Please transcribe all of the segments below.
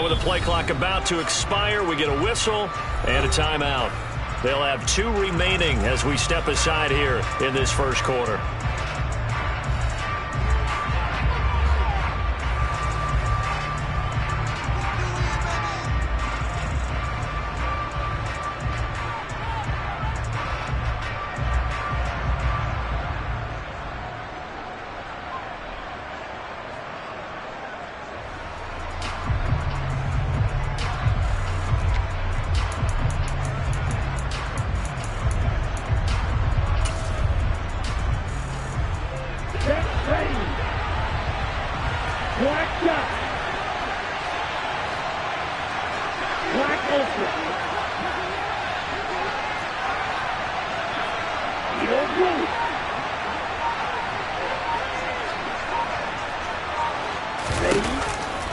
with the play clock about to expire, we get a whistle and a timeout. They'll have 2 remaining as we step aside here in this first quarter.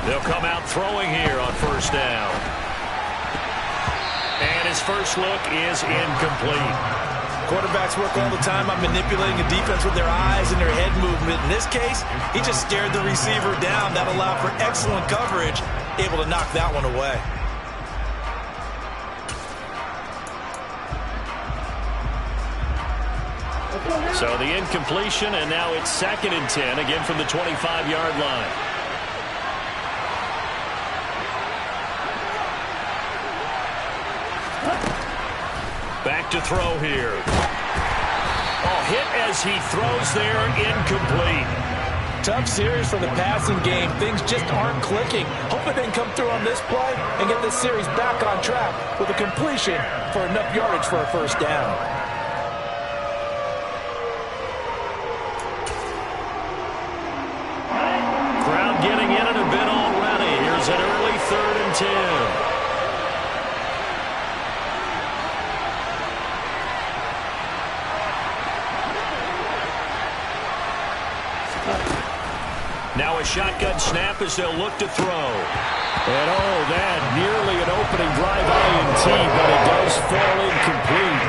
They'll come out throwing here on first down. And his first look is incomplete. Quarterbacks work all the time on manipulating a defense with their eyes and their head movement. In this case, he just stared the receiver down. That allowed for excellent coverage, able to knock that one away. So the incompletion, and now it's 2nd and 10, again from the 25-yard line. Back to throw here. Oh, hit as he throws there, incomplete. Tough series for the passing game. Things just aren't clicking. Hoping they can come through on this play and get this series back on track with a completion for enough yardage for a first down. Crowd getting in it a bit already. Here's an early 3rd and 10. Now a shotgun snap as they'll look to throw. And oh, that nearly an opening drive INT, but it does fall incomplete.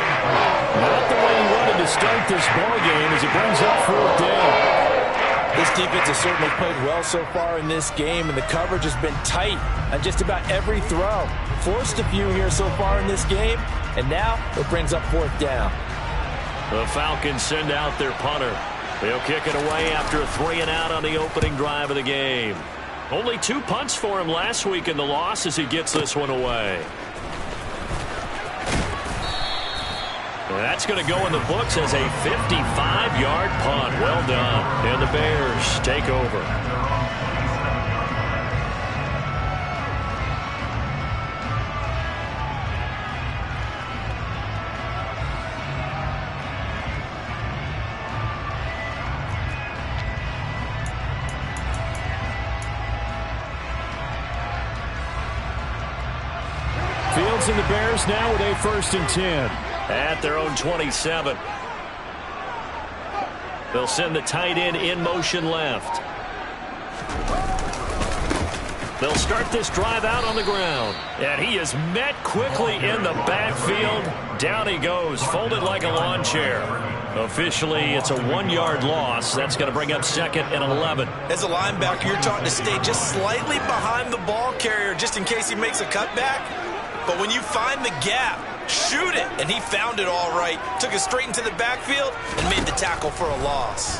Not the way he wanted to start this ball game as it brings up 4th down. This defense has certainly played well so far in this game, and the coverage has been tight on just about every throw. Forced a few here so far in this game, and now it brings up 4th down. The Falcons send out their punter. They'll kick it away after a 3-and-out on the opening drive of the game. Only 2 punts for him last week in the loss as he gets this one away. That's going to go in the books as a 55-yard punt. Well done. And the Bears take over. Fields and the Bears now with a 1st and 10 at their own 27. They'll send the tight end in motion left. They'll start this drive out on the ground. And he is met quickly in the backfield. Down he goes, folded like a lawn chair. Officially, it's a 1-yard loss. That's going to bring up 2nd and 11. As a linebacker, you're taught to stay just slightly behind the ball carrier just in case he makes a cutback. But when you find the gap, shoot it. And he found it all right. Took it straight into the backfield and made the tackle for a loss.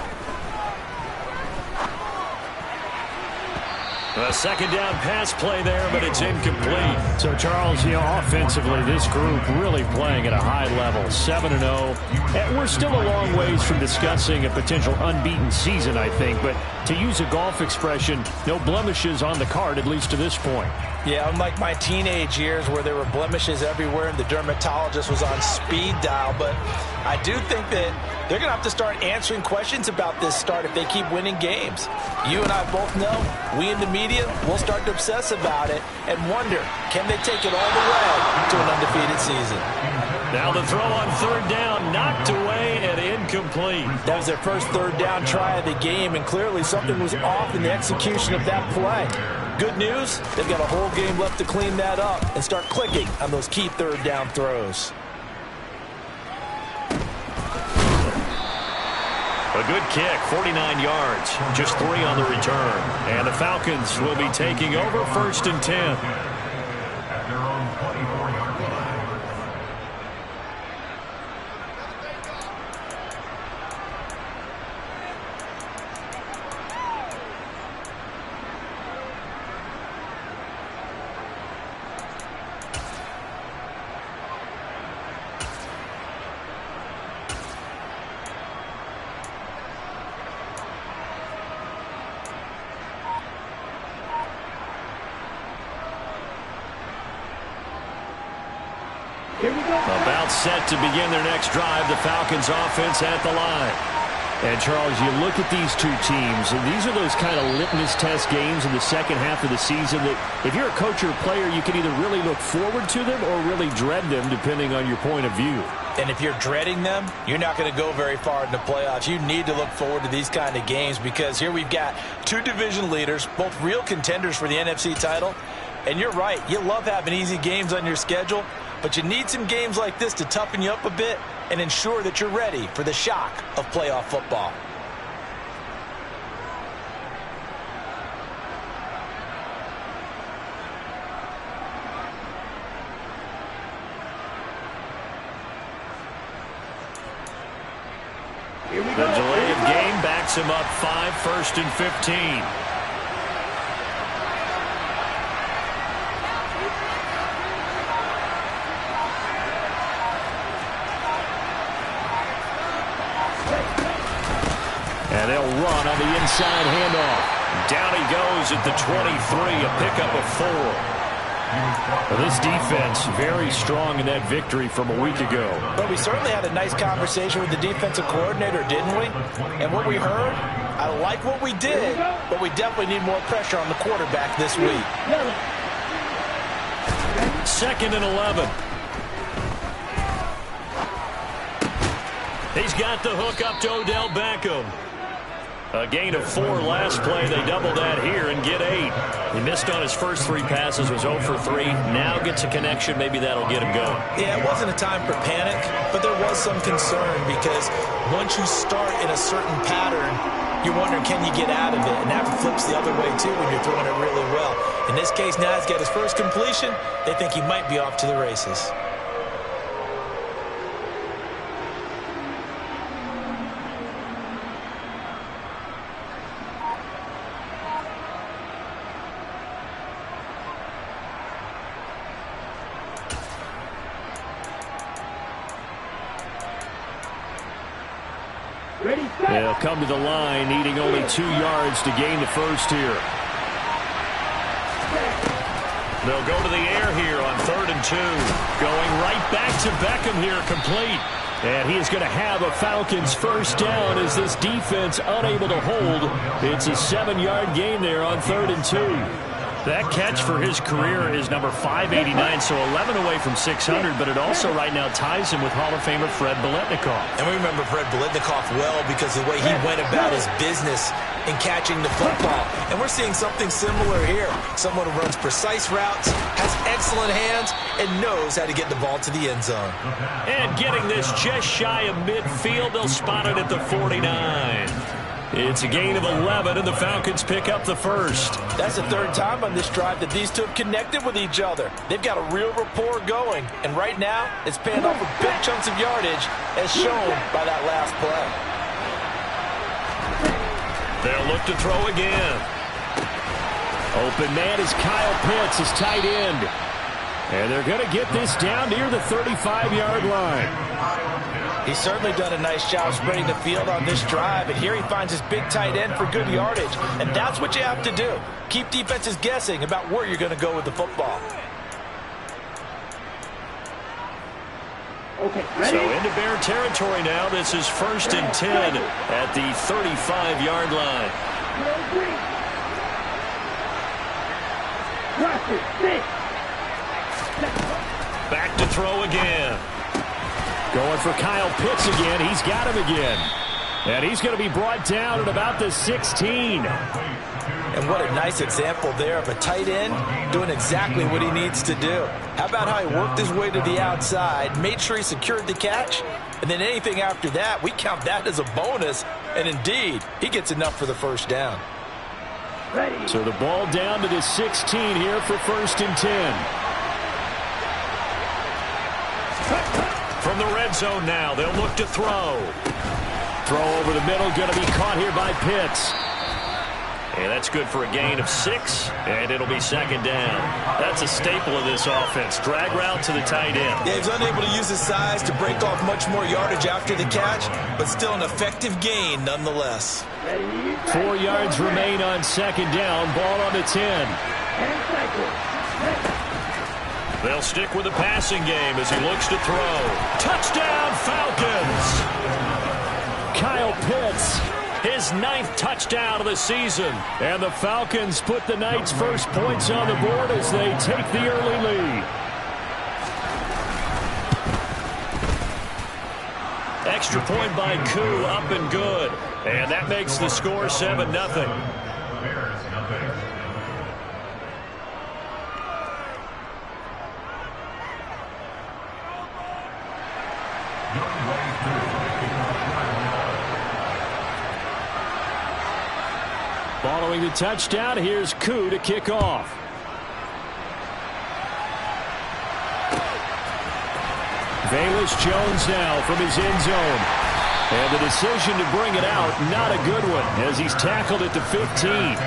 A 2nd down pass play there, but it's incomplete. So, Charles, offensively, this group really playing at a high level, 7-0. And we're still a long ways from discussing a potential unbeaten season, I think. But to use a golf expression, no blemishes on the card, at least to this point. Yeah, unlike my teenage years where there were blemishes everywhere and the dermatologist was on speed dial. But I do think that they're going to have to start answering questions about this start if they keep winning games. You and I both know, we in the media will start to obsess about it and wonder, can they take it all the way to an undefeated season? Now the throw on 3rd down, knocked away and incomplete. That was their first 3rd down try of the game, and clearly something was off in the execution of that play. Good news, they've got a whole game left to clean that up and start clicking on those key 3rd down throws. A good kick, 49 yards, just 3 on the return. And the Falcons will be taking over 1st and 10. At their own 24-yard line. About set to begin their next drive, the Falcons offense at the line. And, Charles, you look at these two teams, and these are those kind of litmus test games in the second half of the season that if you're a coach or a player, you can either really look forward to them or really dread them, depending on your point of view. And if you're dreading them, you're not going to go very far in the playoffs. You need to look forward to these kind of games because here we've got two division leaders, both real contenders for the NFC title. And you're right, you love having easy games on your schedule, but you need some games like this to toughen you up a bit and ensure that you're ready for the shock of playoff football. The delay of game backs him up 5, 1st and 15. And they'll run on the inside handoff. Down he goes at the 23, a pickup of 4. Well, this defense very strong in that victory from a week ago. But we certainly had a nice conversation with the defensive coordinator, didn't we? And what we heard, I like what we did, but we definitely need more pressure on the quarterback this week. 2nd and 11. He's got the hook up to Odell Beckham. A gain of 4 last play. They double that here and get 8. He missed on his first 3 passes, was 0 for 3. Now gets a connection. Maybe that'll get him going. Yeah, it wasn't a time for panic, but there was some concern because once you start in a certain pattern, you're wondering, can you get out of it? And that flips the other way, too, when you're throwing it really well. In this case, now he's got his first completion. They think he might be off to the races. They'll come to the line, needing only 2 yards to gain the first here. They'll go to the air here on 3rd and 2. Going right back to Beckham here, complete. And he is going to have a Falcons first down as this defense unable to hold. It's a 7-yard gain there on 3rd and 2. That catch for his career is number 589, so 11 away from 600, but it also right now ties him with Hall of Famer Fred Biletnikoff. And we remember Fred Biletnikoff well because of the way he went about his business in catching the football. And we're seeing something similar here. Someone who runs precise routes, has excellent hands, and knows how to get the ball to the end zone. And getting this just shy of midfield, they'll spot it at the 49. It's a gain of 11, and the Falcons pick up the first. That's the 3rd time on this drive that these two have connected with each other. They've got a real rapport going, and right now it's paying off with big chunks of yardage, as shown by that last play. They'll look to throw again. Open man is Kyle Pitts, his tight end. And they're going to get this down near the 35-yard line. He's certainly done a nice job spreading the field on this drive, and here he finds his big tight end for good yardage. And that's what you have to do. Keep defenses guessing about where you're going to go with the football. So into Bear territory now. This is 1st and 10 at the 35-yard line. Back to throw again. Going for Kyle Pitts again. He's got him again. And he's going to be brought down at about the 16. And what a nice example there of a tight end doing exactly what he needs to do. How about how he worked his way to the outside, made sure he secured the catch, and then anything after that, we count that as a bonus And indeed, he gets enough for the first down. So the ball down to the 16 here for 1st and 10. From the red zone now, they'll look to throw. Throw over the middle, going to be caught here by Pitts. And that's good for a gain of 6, and it'll be 2nd down. That's a staple of this offense. Drag route to the tight end. Yeah, he's unable to use his size to break off much more yardage after the catch, but still an effective gain nonetheless. 4 yards remain on 2nd down. Ball on the 10. They'll stick with the passing game as he looks to throw. Touchdown, Falcons! Kyle Pitts. His 9th touchdown of the season. And the Falcons put the Knights' first points on the board as they take the early lead. Extra point by Koo, up and good. And that makes the score 7-0. Bears, nothing. Following the touchdown, here's Koo to kick off. Velus Jones now from his end zone. And the decision to bring it out, not a good one, as he's tackled at the 15.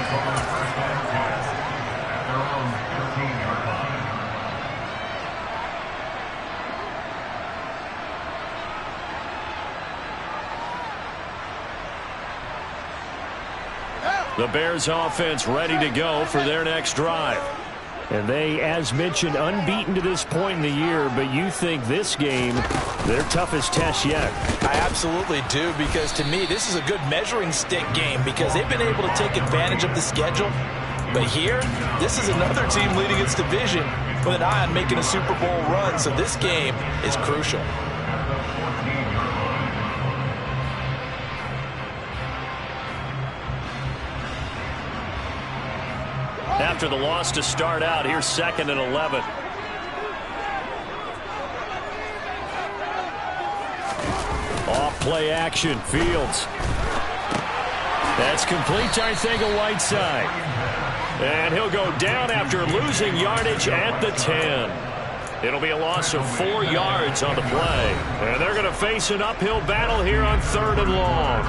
The Bears offense ready to go for their next drive. And they, as mentioned, unbeaten to this point in the year, but you think this game, their toughest test yet. I absolutely do, because to me, this is a good measuring stick game because they've been able to take advantage of the schedule. But here, this is another team leading its division with an eye on making a Super Bowl run, so this game is crucial. After the loss to start out, here's 2nd and 11. Off play action, Fields. That's complete to Arcega-Whiteside. And he'll go down after losing yardage at the 10. It'll be a loss of 4 yards on the play. And they're going to face an uphill battle here on 3rd and long.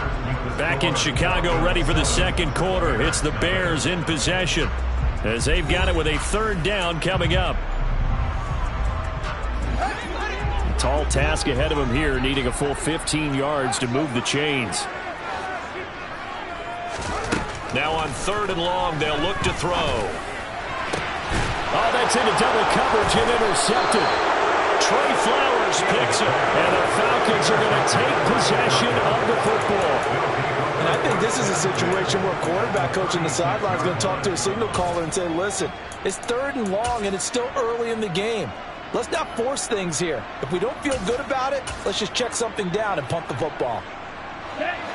Back in Chicago, ready for the second quarter. It's the Bears in possession, as they've got it with a 3rd down coming up. Tall task ahead of him here, needing a full 15 yards to move the chains. Now on 3rd and long, they'll look to throw. Oh, that's into double coverage and intercepted. Trey Flowers picks it. And the Falcons are going to take possession of the football. And I think this is a situation where a quarterback coach in the sideline is going to talk to a signal caller and say, listen, it's 3rd and long and it's still early in the game. Let's not force things here. If we don't feel good about it, let's just check something down and punt the football.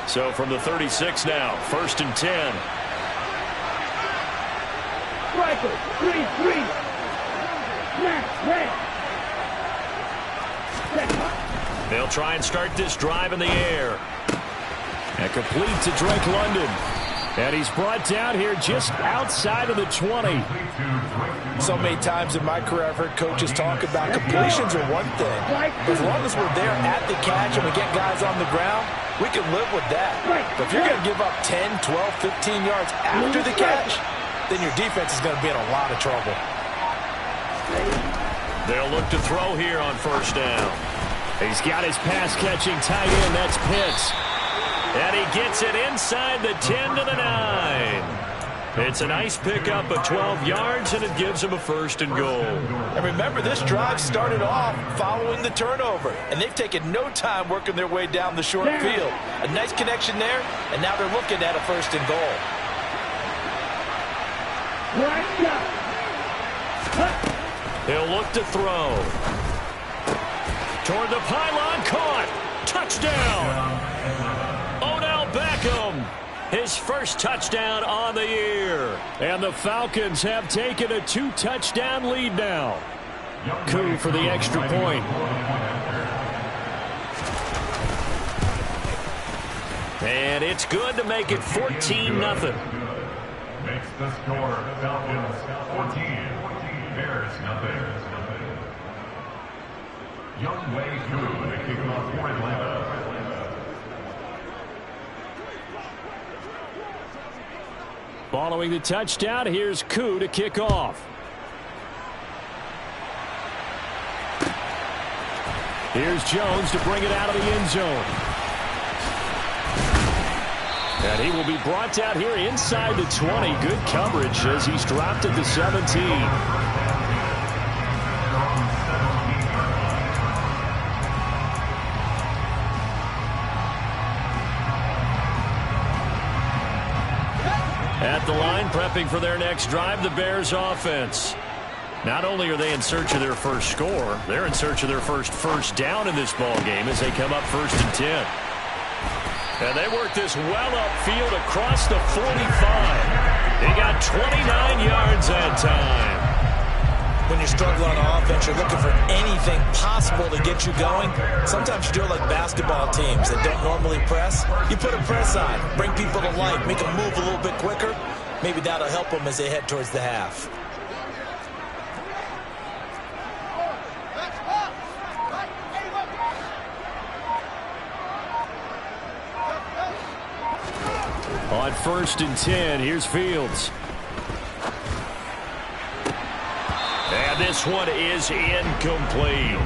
So from the 36 now, 1st and 10. Striker, 3-3. Snap, They'll try and start this drive in the air. And complete to Drake London. And he's brought down here just outside of the 20. So many times in my career I've heard coaches talk about completions are one thing. But as long as we're there at the catch and we get guys on the ground, we can live with that. But if you're going to give up 10, 12, 15 yards after the catch, then your defense is going to be in a lot of trouble. They'll look to throw here on 1st down. He's got his pass-catching tight end. That's Pitts. And he gets it inside the 10 to the 9. It's a nice pickup of 12 yards, and it gives him a 1st and goal. And remember, this drive started off following the turnover, and they've taken no time working their way down the short field. A nice connection there, and now they're looking at a 1st and goal. He'll look to throw. Toward the pylon, caught. Touchdown. Odell Beckham, his first touchdown on the year. And the Falcons have taken a 2-touchdown lead now. Koo for the extra point. And it's good to make it 14-0. Makes the score Falcons 14, Bears nothing. Young Wei Koo to kick off for Atlanta. Following the touchdown, here's Koo to kick off. Here's Jones to bring it out of the end zone. And he will be brought down here inside the 20. Good coverage as he's dropped at the 17. At the line, prepping for their next drive, the Bears offense. Not only are they in search of their first score, they're in search of their first down in this ball game as they come up 1st and 10. And they work this well upfield across the 45. He got 29 yards that time. When you're struggling on offense, you're looking for anything possible to get you going. Sometimes you do it like basketball teams that don't normally press. You put a press on, bring people to life, make them move a little bit quicker. Maybe that'll help them as they head towards the half. On 1st and 10, here's Fields. And this one is incomplete.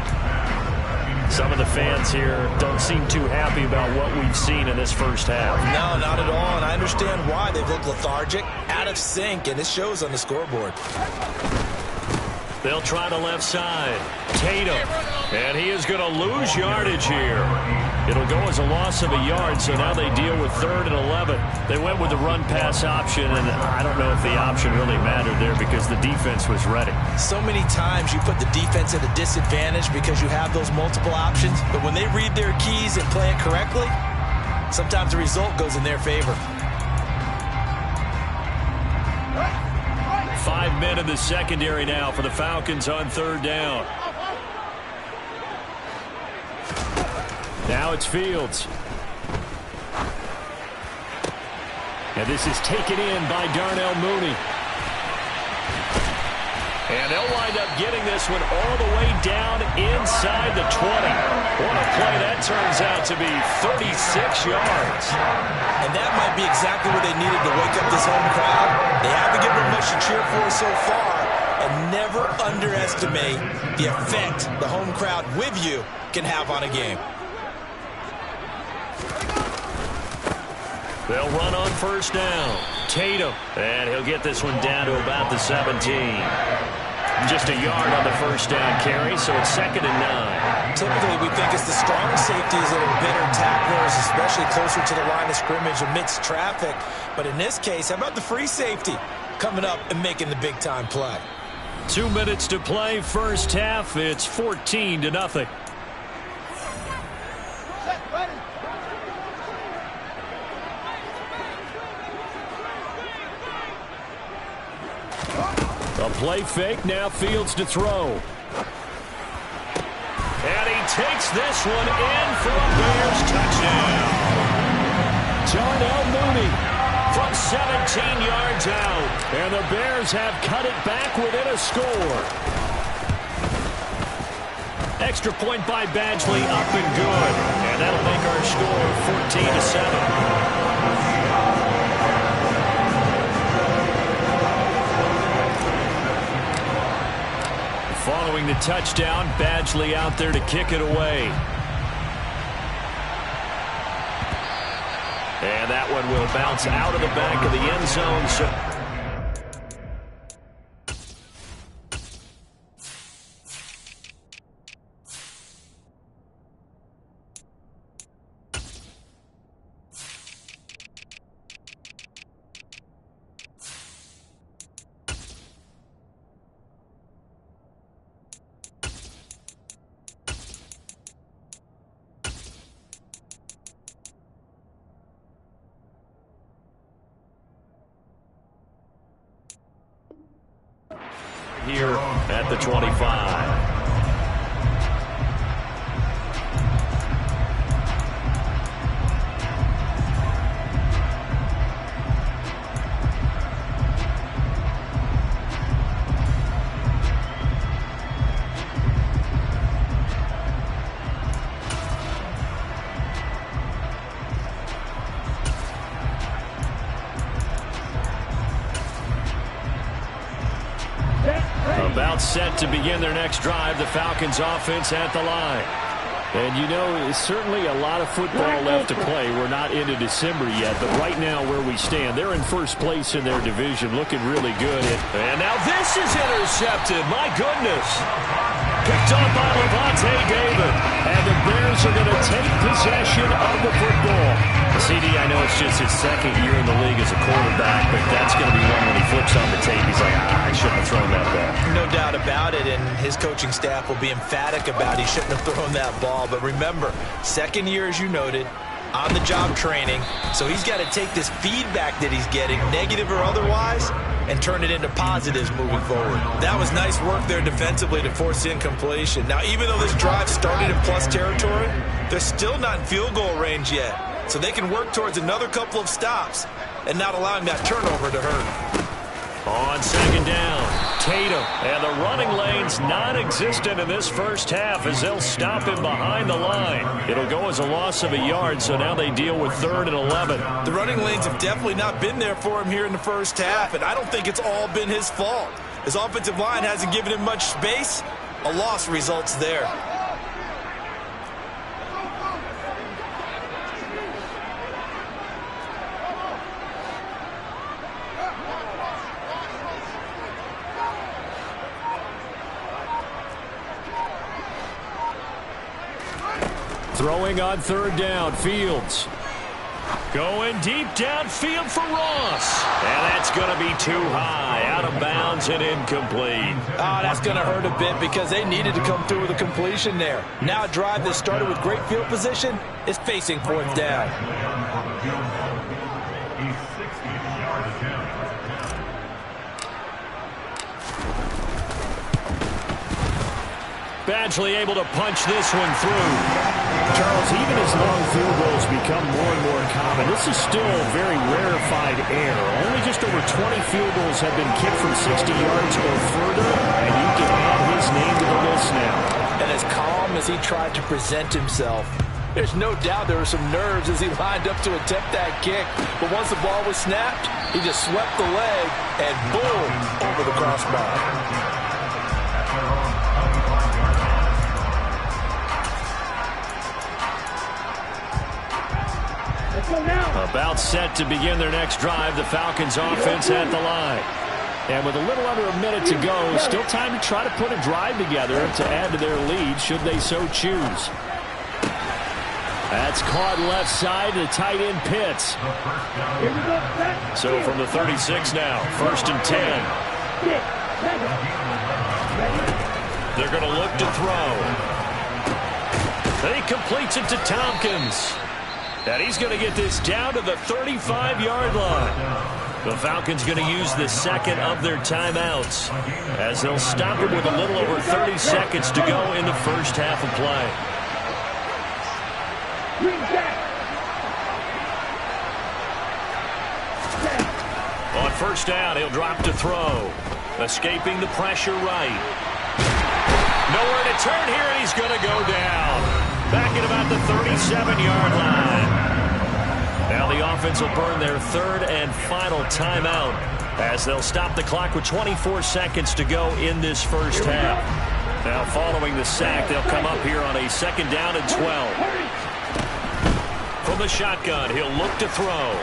Some of the fans here don't seem too happy about what we've seen in this first half. No, not at all, and I understand why. They've looked lethargic, out of sync, and it shows on the scoreboard. They'll try the left side. Tatum. And he is going to lose yardage here. It'll go as a loss of a yard, so now they deal with 3rd and 11. They went with the run-pass option, and I don't know if the option really mattered there because the defense was ready. So many times you put the defense at a disadvantage because you have those multiple options, but when they read their keys and play it correctly, sometimes the result goes in their favor. 5 men in the secondary now for the Falcons on 3rd down. Now it's Fields. And this is taken in by Darnell Mooney. And they'll wind up getting this one all the way down inside the 20. What a play that turns out to be, 36 yards. And that might be exactly what they needed to wake up this home crowd. They haven't given them much to cheer for so far. And never underestimate the effect the home crowd with you can have on a game. They'll run on 1st down. Tatum. And he'll get this one down to about the 17. Just a yard on the 1st down carry, so it's 2nd and 9. Typically, we think it's the strong safeties that are better tacklers, especially closer to the line of scrimmage amidst traffic. But in this case, how about the free safety coming up and making the big-time play? 2 minutes to play, first half. It's 14-0. A play fake, now Fields to throw. And he takes this one in for a Bears touchdown. Darnell Mooney from 17 yards out. And the Bears have cut it back within a score. Extra point by Badgley, up and good. And that'll make our score 14-7. Following the touchdown, Badgley out there to kick it away. And that one will bounce out of the back of the end zone. So here at the 25. set to begin their next drive. The Falcons offense at the line. And you know, certainly a lot of football left to play. We're not into December yet, but right now where we stand, they're in first place in their division, looking really good. And now this is intercepted. My goodness. Picked up by Lavonte David. And the Bears are going to take possession of the football. CD, I know it's just his second year in the league as a quarterback, but that's going to be one when he flips on the tape. He's like, I shouldn't have thrown that ball. No doubt about it, and his coaching staff will be emphatic about he shouldn't have thrown that ball. But remember, second year, as you noted, on-the-job training, so he's got to take this feedback that he's getting, negative or otherwise, and turn it into positives moving forward. That was nice work there defensively to force incompletion. Now, even though this drive started in plus territory, they're still not in field goal range yet. So they can work towards another couple of stops and not allowing that turnover to hurt. On second down, Tatum. And the running lane's non-existent in this first half as they'll stop him behind the line. It'll go as a loss of a yard, so now they deal with 3rd and 11. The running lanes have definitely not been there for him here in the first half, and I don't think it's all been his fault. His offensive line hasn't given him much space. A loss results there. Throwing on 3rd down, Fields. Going deep downfield for Ross. And that's going to be too high. Out of bounds and incomplete. Oh, that's going to hurt a bit because they needed to come through with a completion there. Now a drive that started with great field position is facing 4th down. Badgley able to punch this one through. Charles, even as long field goals become more and more common, this is still very rarefied air. Only just over 20 field goals have been kicked from 60 yards or further, and you can add his name to the list now. And as calm as he tried to present himself, there's no doubt there were some nerves as he lined up to attempt that kick. But once the ball was snapped, he just swept the leg and boom, over the crossbar. About set to begin their next drive. The Falcons offense at the line. And with a little under a minute to go, still time to try to put a drive together to add to their lead should they so choose. That's caught left side to tight end Pitts. So from the 36 now, 1st and 10. They're going to look to throw. He completes it to Tompkins. And he's going to get this down to the 35-yard line. The Falcons going to use the second of their timeouts as they'll stop it with a little over 30 seconds to go in the first half of play. On 1st down, he'll drop to throw. Escaping the pressure right. Nowhere to turn here, and he's going to go down. Back at about the 37-yard line. Now the offense will burn their 3rd and final timeout as they'll stop the clock with 24 seconds to go in this first half. Now following the sack, they'll come up here on a 2nd down and 12. From the shotgun, he'll look to throw.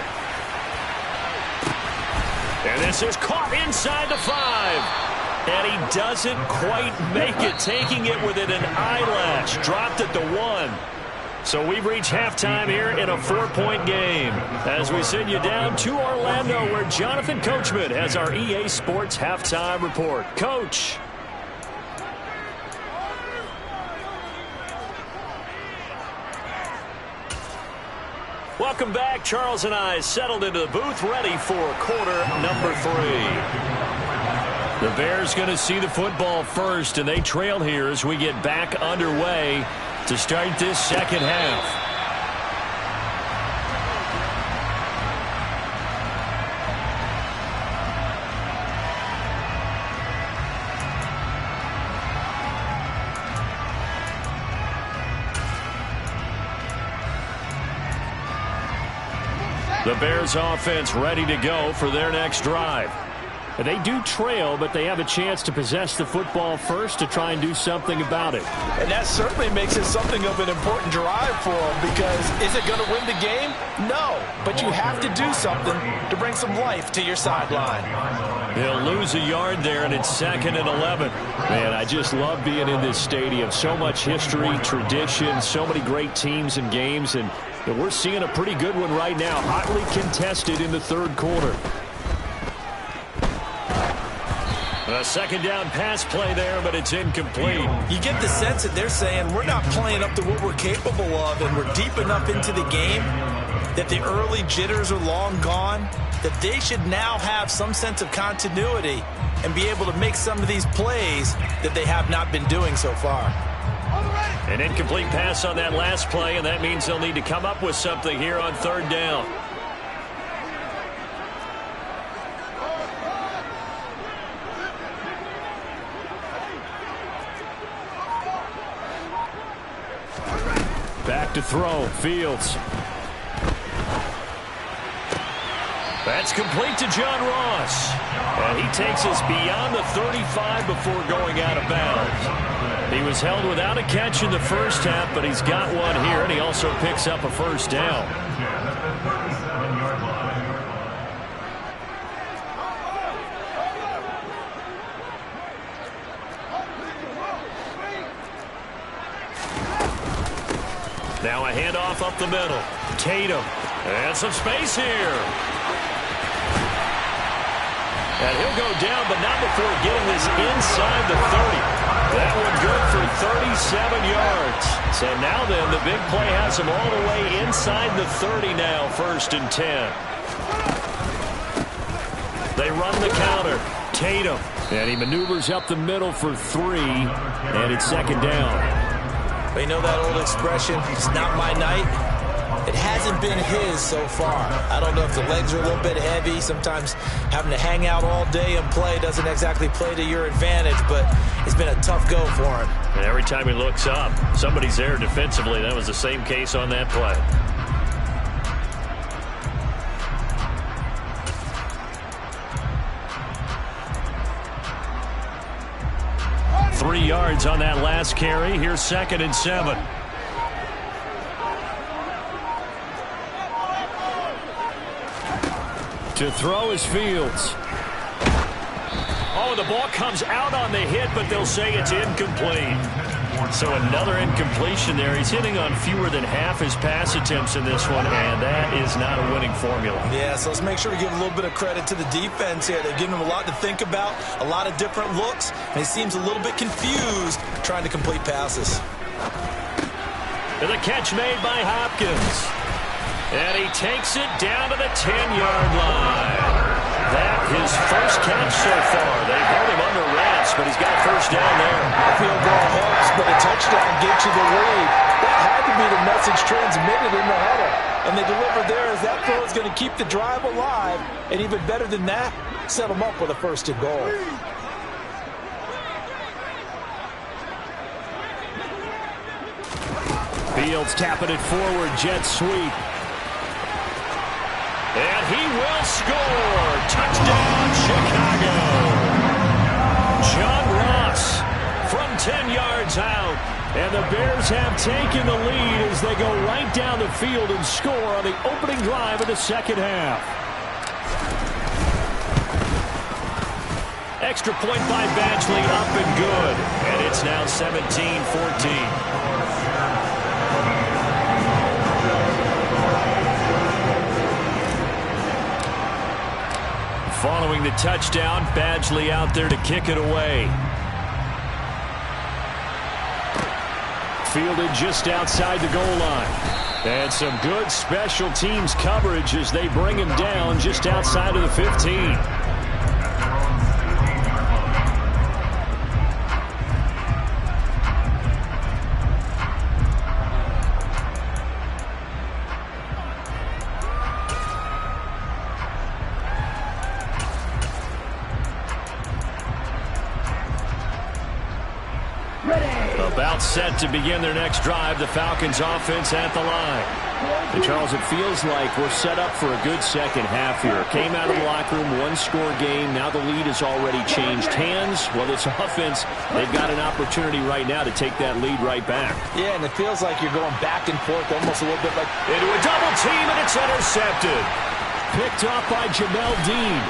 And this is caught inside the 5. And he doesn't quite make it, taking it within an eyelash. Dropped at the 1. So we've reached halftime here in a 4-point game. As we send you down to Orlando, where Jonathan Coachman has our EA Sports halftime report. Coach. Welcome back. Charles and I settled into the booth, ready for quarter number 3. The Bears going to see the football first, and they trail here as we get back underway to start this second half. The Bears offense ready to go for their next drive. They do trail, but they have a chance to possess the football first to try and do something about it. And that certainly makes it something of an important drive for them, because is it going to win the game? No, but you have to do something to bring some life to your sideline. They'll lose a yard there, and it's 2nd and 11. Man, I just love being in this stadium. So much history, tradition, so many great teams and games, and we're seeing a pretty good one right now, hotly contested in the third quarter. A 2nd down pass play there, but it's incomplete. You get the sense that they're saying we're not playing up to what we're capable of, and we're deep enough into the game that the early jitters are long gone, that they should now have some sense of continuity and be able to make some of these plays that they have not been doing so far. An incomplete pass on that last play, and that means they'll need to come up with something here on 3rd down. Back to throw, Fields. That's complete to John Ross. And he takes us beyond the 35 before going out of bounds. He was held without a catch in the first half, but he's got one here, and he also picks up a 1st down. Now a handoff up the middle. Tatum. And some space here. And he'll go down, but not before getting this inside the 30. That one good for 37 yards. So now then, the big play has him all the way inside the 30 now, 1st and 10. They run the counter. Tatum. And he maneuvers up the middle for 3, and it's 2nd down. You know that old expression, it's not my night? It hasn't been his so far. I don't know if the legs are a little bit heavy. Sometimes having to hang out all day and play doesn't exactly play to your advantage, but it's been a tough go for him. And every time he looks up, somebody's there defensively. That was the same case on that play. Three yards on that last carry. Here's 2nd and 7. To throw is Fields. Oh, the ball comes out on the hit, but they'll say it's incomplete. So another incompletion there. He's hitting on fewer than half his pass attempts in this one, and that is not a winning formula. Yeah, so let's make sure we give a little bit of credit to the defense here. They've given him a lot to think about, a lot of different looks, and he seems a little bit confused trying to complete passes. And the catch made by Hopkins. And he takes it down to the 10-yard line. That his first catch so far. They've held him under wraps, but he's got a 1st down there. A field goal helps, but a touchdown gets you the lead. That had to be the message transmitted in the huddle. And they delivered there as that throw is going to keep the drive alive. And even better than that, set them up with a 1st and goal. Fields tapping it forward, jet sweep. And he will score. Touchdown, Chicago. John Ross from 10 yards out. And the Bears have taken the lead as they go right down the field and score on the opening drive of the 2nd half. Extra point by Badgley, up and good. And it's now 17-14. Following the touchdown, Badgley out there to kick it away. Fielded just outside the goal line. And some good special teams coverage as they bring him down just outside of the 15. About set to begin their next drive, the Falcons offense at the line. And Charles, it feels like we're set up for a good second half here. Came out of the locker room, one-score game. Now the lead has already changed hands. Well, this offense, they've got an opportunity right now to take that lead right back. Yeah, and it feels like you're going back and forth almost a little bit like... Into a double team, and it's intercepted. Picked off by Jamel Dean.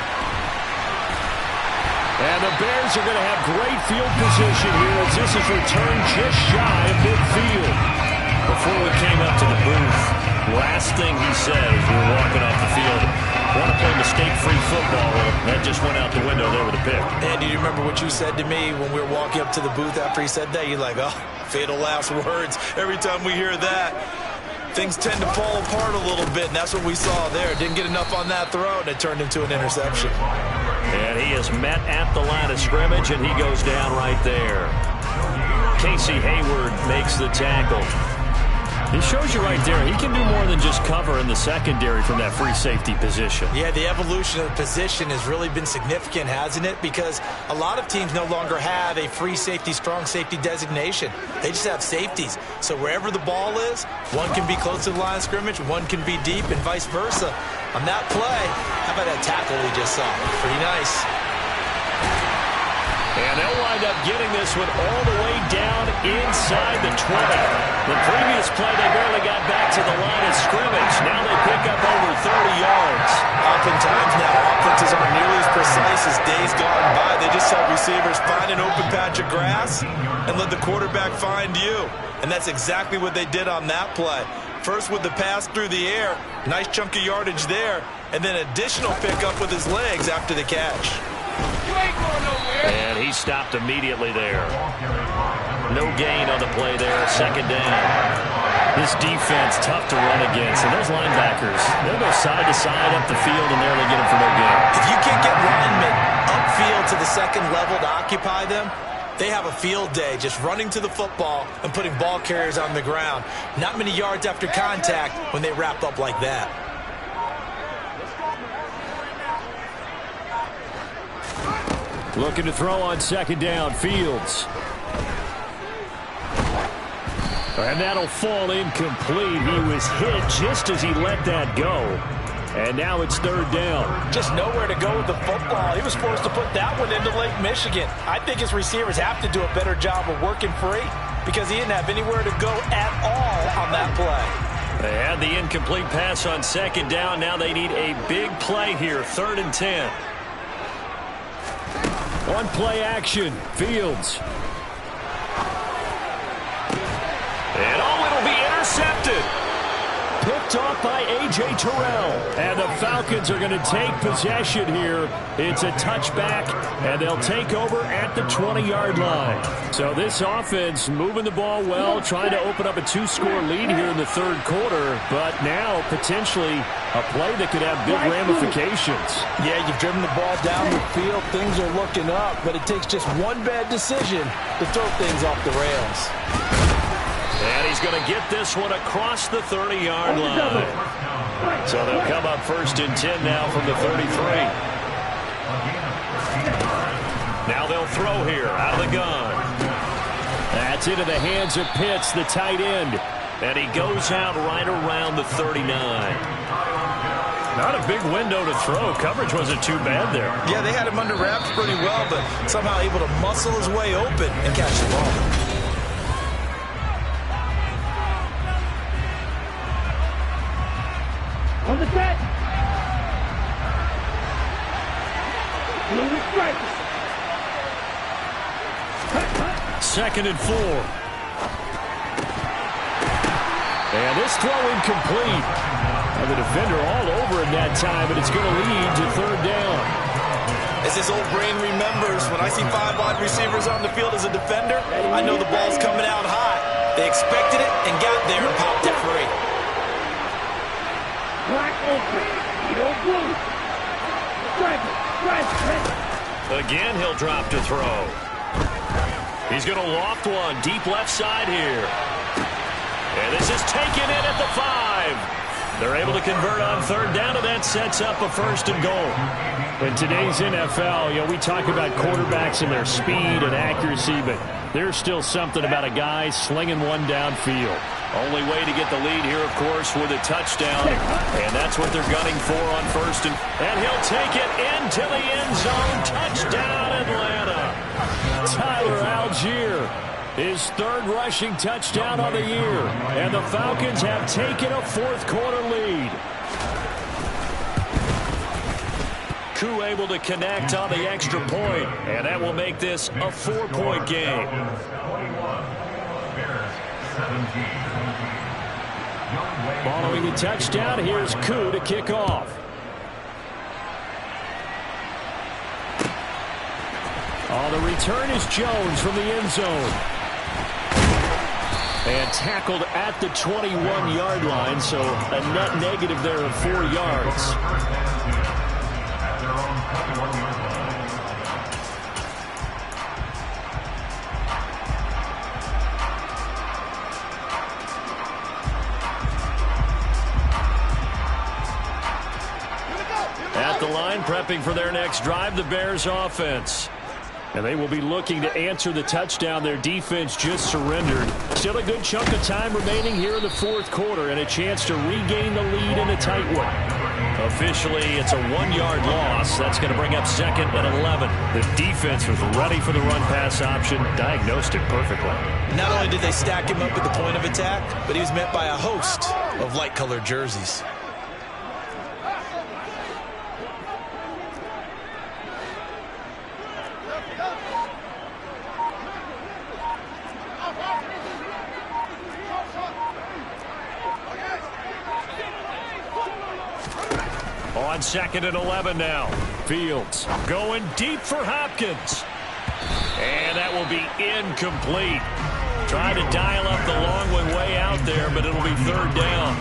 And the Bears are going to have great field position here as this is returned just shy of midfield. Before we came up to the booth, last thing he said as we were walking off the field, want to play mistake-free football. That just went out the window there with a pick. And do you remember what you said to me when we were walking up to the booth after he said that? You're like, oh, fatal last words. Every time we hear that, things tend to fall apart a little bit, and that's what we saw there. Didn't get enough on that throw, and it turned into an interception. And he is met at the line of scrimmage, and he goes down right there. Casey Hayward makes the tackle. He shows you right there, he can do more than just cover in the secondary from that free safety position. Yeah, the evolution of the position has really been significant, hasn't it? Because a lot of teams no longer have a free safety, strong safety designation. They just have safeties. So wherever the ball is, one can be close to the line of scrimmage, one can be deep, and vice versa. On that play, how about that tackle we just saw? Pretty nice. And they'll wind up getting this one all the way down inside the 20. The previous play, they barely got back to the line of scrimmage. Now they pick up over 30 yards. Oftentimes now, offenses aren't nearly as precise as days gone by. They just have receivers find an open patch of grass and let the quarterback find you. And that's exactly what they did on that play. First with the pass through the air, nice chunk of yardage there, and then additional pickup with his legs after the catch. And he stopped immediately there. No gain on the play there, second down. This defense, tough to run against. And those linebackers, they'll go side to side up the field and nearly get them for no gain. If you can't get linemen upfield to the second level to occupy them, they have a field day just running to the football and putting ball carriers on the ground. Not many yards after contact when they wrap up like that. Looking to throw on second down, Fields. And that'll fall incomplete. He was hit just as he let that go. And now it's third down. Just nowhere to go with the football. He was forced to put that one into Lake Michigan. I think his receivers have to do a better job of working free because he didn't have anywhere to go at all on that play. They had the incomplete pass on second down. Now they need a big play here, 3rd and 10. One play action, Fields. And it'll be intercepted. Picked off by A.J. Terrell. And the Falcons are going to take possession here. It's a touchback, and they'll take over at the 20-yard line. So this offense moving the ball well, trying to open up a 2-score lead here in the third quarter, but now potentially a play that could have big ramifications. Yeah, you've driven the ball down the field. Things are looking up, but it takes just one bad decision to throw things off the rails. And he's going to get this one across the 30-yard line. So they'll come up 1st and 10 now from the 33. Now they'll throw here out of the gun. That's into the hands of Pitts, the tight end. And he goes out right around the 39. Not a big window to throw. Coverage wasn't too bad there. Yeah, they had him under wraps pretty well, but somehow able to muscle his way open and catch the ball. On the set. Second and 4. And this throw incomplete. And the defender all over him that time, but it's going to lead to third down. As his old brain remembers, when I see 5 wide receivers on the field as a defender, I know the ball's coming out high. They expected it and got there and popped it free. Black open. No blue. Again, he'll drop to throw. He's going to loft one deep left side here. And this is taken in at the 5. They're able to convert on third down, and that sets up a 1st and goal. In today's NFL, we talk about quarterbacks and their speed and accuracy, but there's still something about a guy slinging one downfield. Only way to get the lead here, of course, with a touchdown, and that's what they're gunning for on 1st. And he'll take it into the end zone. Touchdown, Atlanta. Tyler Algier, his 3rd rushing touchdown on the year, and the Falcons have taken a 4th quarter lead. Koo able to connect on the extra point, and that will make this a 4-point game. Following the touchdown, here's Koo to kick off. On the return is Jones from the end zone. And tackled at the 21-yard line, so a net negative there of 4 yards. At the line, prepping for their next drive, the Bears offense. And they will be looking to answer the touchdown their defense just surrendered. Still a good chunk of time remaining here in the 4th quarter and a chance to regain the lead in a tight one. Officially, it's a 1-yard loss. That's going to bring up 2nd and 11. The defense was ready for the run-pass option, diagnosed it perfectly. Not only did they stack him up at the point of attack, but he was met by a host of light-colored jerseys. On 2nd and 11 now. Fields going deep for Hopkins. And that will be incomplete. Trying to dial up the long one way out there, but it'll be 3rd down.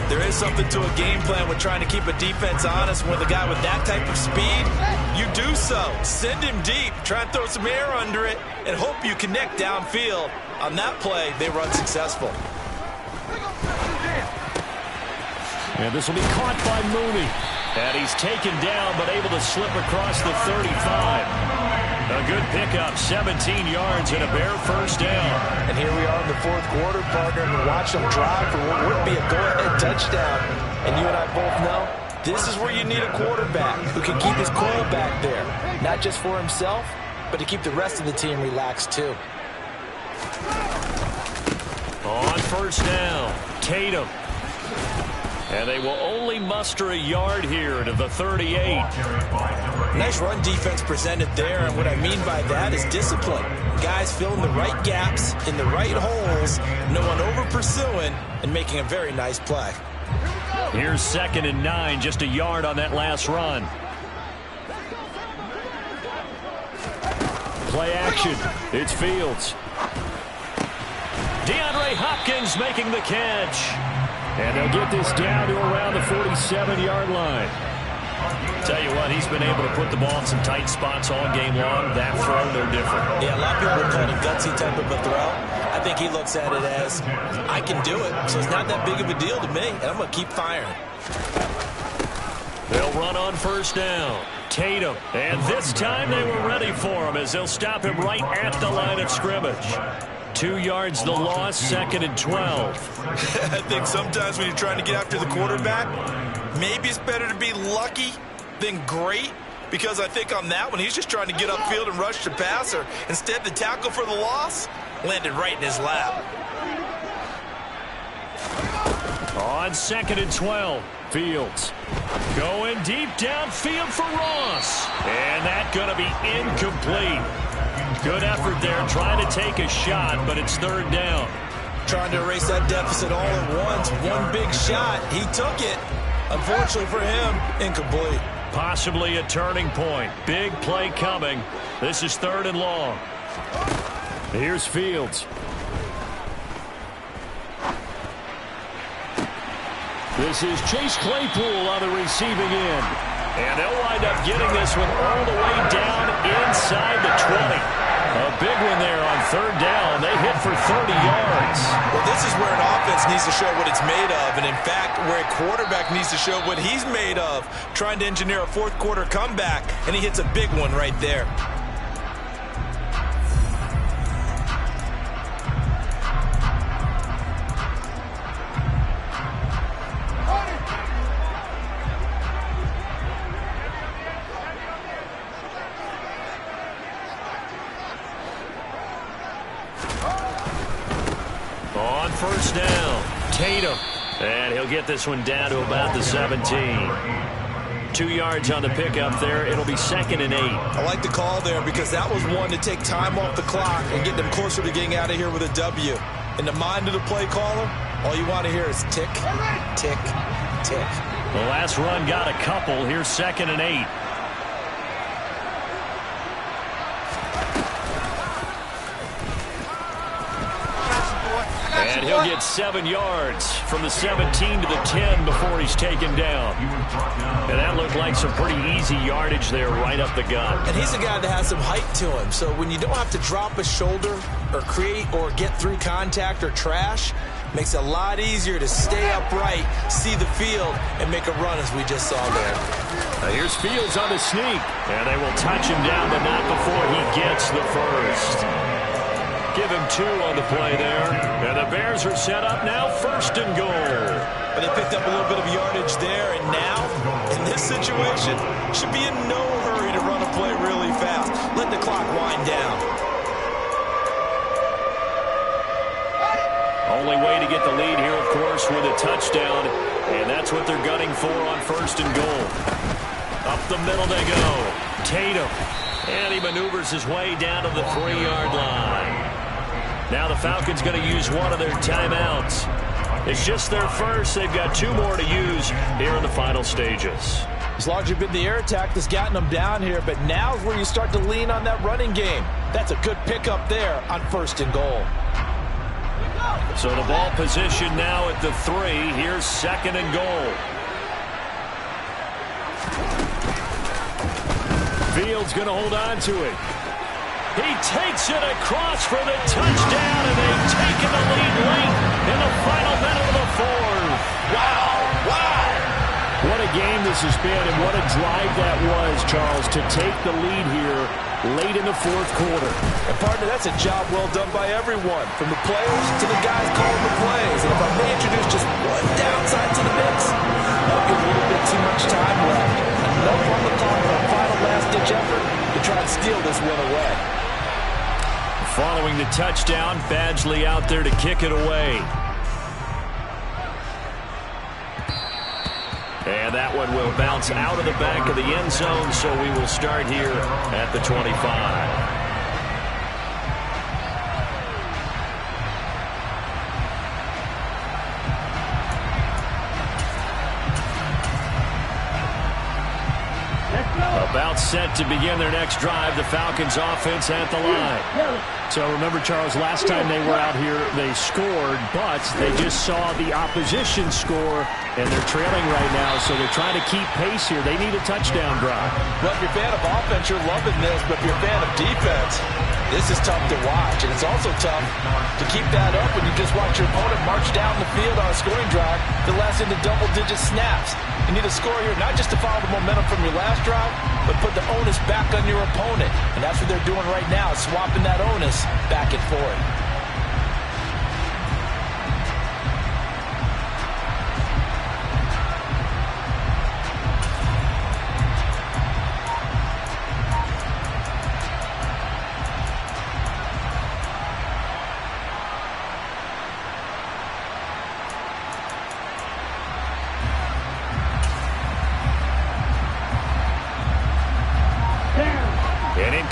There is something to a game plan with trying to keep a defense honest. With a guy with that type of speed, you do so. Send him deep. Try and throw some air under it and hope you connect downfield. On that play, they run successful. And this will be caught by Mooney. And he's taken down, but able to slip across the 35. A good pickup, 17 yards and a Bear 1st down. And here we are in the 4th quarter, partner, and watch them drive for what would be a go-ahead touchdown. And you and I both know this is where you need a quarterback who can keep his cool back there. Not just for himself, but to keep the rest of the team relaxed too. On 1st down, Tatum. And they will only muster a yard here to the 38. Nice run defense presented there, and what I mean by that is discipline. Guys filling the right gaps in the right holes, no one over pursuing, and making a very nice play. Here's 2nd and 9, just a yard on that last run. Play action. It's Fields. DeAndre Hopkins making the catch. And they'll get this down to around the 47-yard line. Tell you what, he's been able to put the ball in some tight spots all game long. That throw, no different. Yeah, a lot of people would call it a gutsy type of a throw. I think he looks at it as, I can do it, so it's not that big of a deal to me, and I'm going to keep firing. They'll run on 1st down. Tatum. And this time they were ready for him as they'll stop him right at the line of scrimmage. 2 yards the loss, 2nd and 12. I think sometimes when you're trying to get after the quarterback, maybe it's better to be lucky than great, because I think on that one, he's just trying to get upfield and rush the passer. Instead, the tackle for the loss landed right in his lap. On 2nd and 12, Fields going deep downfield for Ross. And that's going to be incomplete. Good effort there, trying to take a shot, but it's 3rd down. Trying to erase that deficit all at once. One big shot. He took it. Unfortunately for him, incomplete. Possibly a turning point. Big play coming. This is 3rd and long. Here's Fields. This is Chase Claypool on the receiving end. And they'll wind up getting this one all the way down inside the 20. A big one there on third down. They hit for 30 yards. Well, this is where an offense needs to show what it's made of, and in fact, where a quarterback needs to show what he's made of, trying to engineer a fourth quarter comeback, and he hits a big one right there. On first down, Tatum. And he'll get this one down to about the 17. 2 yards on the pickup there. It'll be 2nd and 8. I like the call there because that was one to take time off the clock and get them closer to getting out of here with a W. In the mind of the play caller, all you want to hear is tick, tick, tick. The last run got a couple. Here's 2nd and 8. And he'll get 7 yards from the 17 to the 10 before he's taken down. And that looked like some pretty easy yardage there right up the gut. And he's a guy that has some height to him, so when you don't have to drop a shoulder or create or get through contact or trash, makes it a lot easier to stay upright, see the field, and make a run as we just saw there. Now here's Fields on the sneak, and they will touch him down, but not before he gets the first. Give him 2 on the play there. And the Bears are set up now, 1st and goal. But they picked up a little bit of yardage there, and now, in this situation, should be in no hurry to run a play really fast. Let the clock wind down. Only way to get the lead here, of course, with a touchdown. And that's what they're gunning for on 1st and goal. Up the middle they go. Tatum. And he maneuvers his way down to the 3-yard line. Now the Falcons going to use one of their timeouts. It's just their first. They've got 2 more to use here in the final stages. It's largely been the air attack that's gotten them down here, but now's where you start to lean on that running game. That's a good pickup there on 1st and goal. So the ball position now at the 3. Here's 2nd and goal. Fields going to hold on to it. He takes it across for the touchdown, and they've taken the lead late in the final minute of the 4th. Wow, wow. What a game this has been, and what a drive that was, Charles, to take the lead here late in the 4th quarter. And partner, that's a job well done by everyone, from the players to the guys calling the plays. And if I may introduce just one downside to the mix, might be a little bit too much time left. Enough on the clock for a final last-ditch effort to try and steal this one away. Following the touchdown, Badgley out there to kick it away. And that one will bounce out of the back of the end zone, so we will start here at the 25. About set to begin their next drive, the Falcons offense at the line. So remember, Charles, last time they were out here, they scored, but they just saw the opposition score, and they're trailing right now, so they're trying to keep pace here. They need a touchdown drive. Well, if you're a fan of offense, you're loving this, but if you're a fan of defense, this is tough to watch, and it's also tough to keep that up when you just watch your opponent march down the field on a scoring drive that lasts into double-digit snaps. You need a score here, not just to follow the momentum from your last drive, but put the onus back on your opponent. And that's what they're doing right now, swapping that onus back and forth.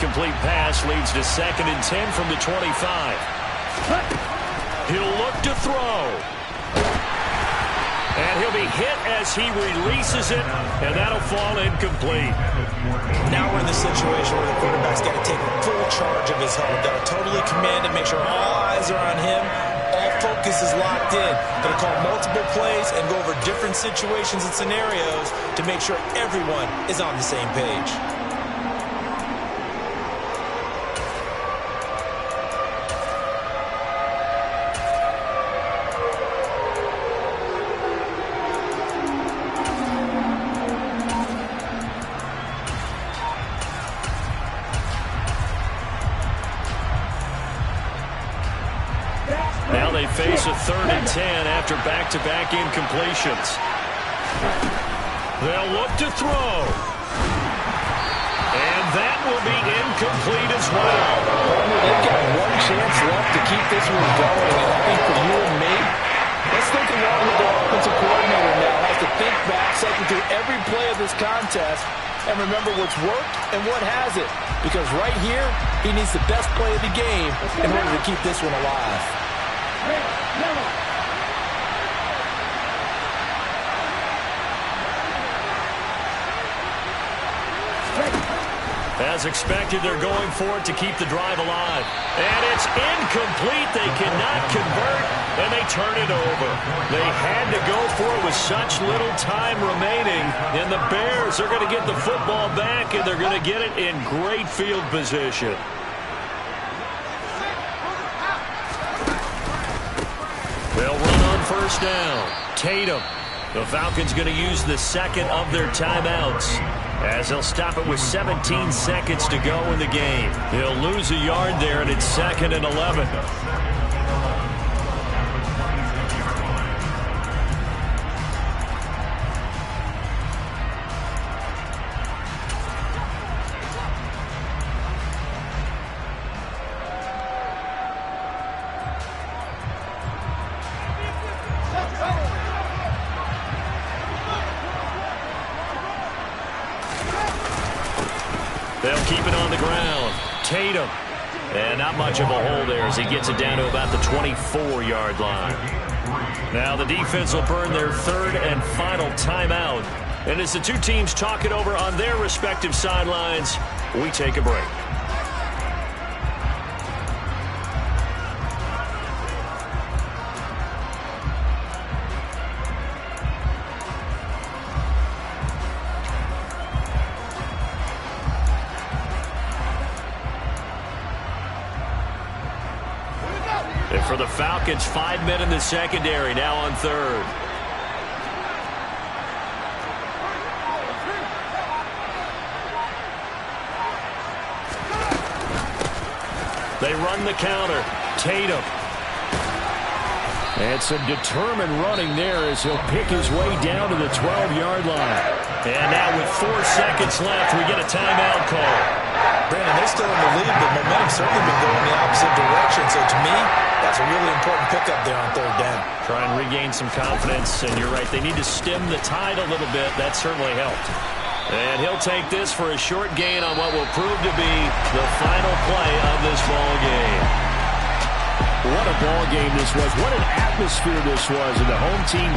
Incomplete pass leads to 2nd and 10 from the 25. He'll look to throw. And he'll be hit as he releases it, and that'll fall incomplete. Now we're in the situation where the quarterback's got to take full charge of his helmet. Got to totally command it, make sure all eyes are on him. All focus is locked in. Going to call multiple plays and go over different situations and scenarios to make sure everyone is on the same page. and 10 after back-to-back incompletions. They'll look to throw. And that will be incomplete as well. They've got one chance left to keep this one going. And I think for you and me, let's think along with the offensive coordinator now. Has to think back, cycle through every play of this contest, and remember what's worked and what hasn't. Because right here, he needs the best play of the game in order to keep this one alive. As expected, they're going for it to keep the drive alive. And it's incomplete. They cannot convert, and they turn it over. They had to go for it with such little time remaining, and the Bears are going to get the football back, and they're going to get it in great field position. They'll run on first down. Tatum. The Falcons going to use the second of their timeouts, as they'll stop it with 17 seconds to go in the game. They'll lose a yard there, and it's 2nd and 11. They'll keep it on the ground. Tatum. And not much of a hole there as he gets it down to about the 24-yard line. Now the defense will burn their third and final timeout. And as the two teams talk it over on their respective sidelines, we take a break. And for the Falcons, 5 men in the secondary, now on third. They run the counter. Tatum. And some determined running there as he'll pick his way down to the 12-yard line. And now with 4 seconds left, we get a timeout call. Brandon, they're still in the lead, but momentum's certainly been going the opposite direction. So to me, that's a really important pickup there on third down. Try and regain some confidence, and you're right, they need to stem the tide a little bit. That certainly helped. And he'll take this for a short gain on what will prove to be the final play of this ball game. What a ball game this was. What an atmosphere this was, and the home team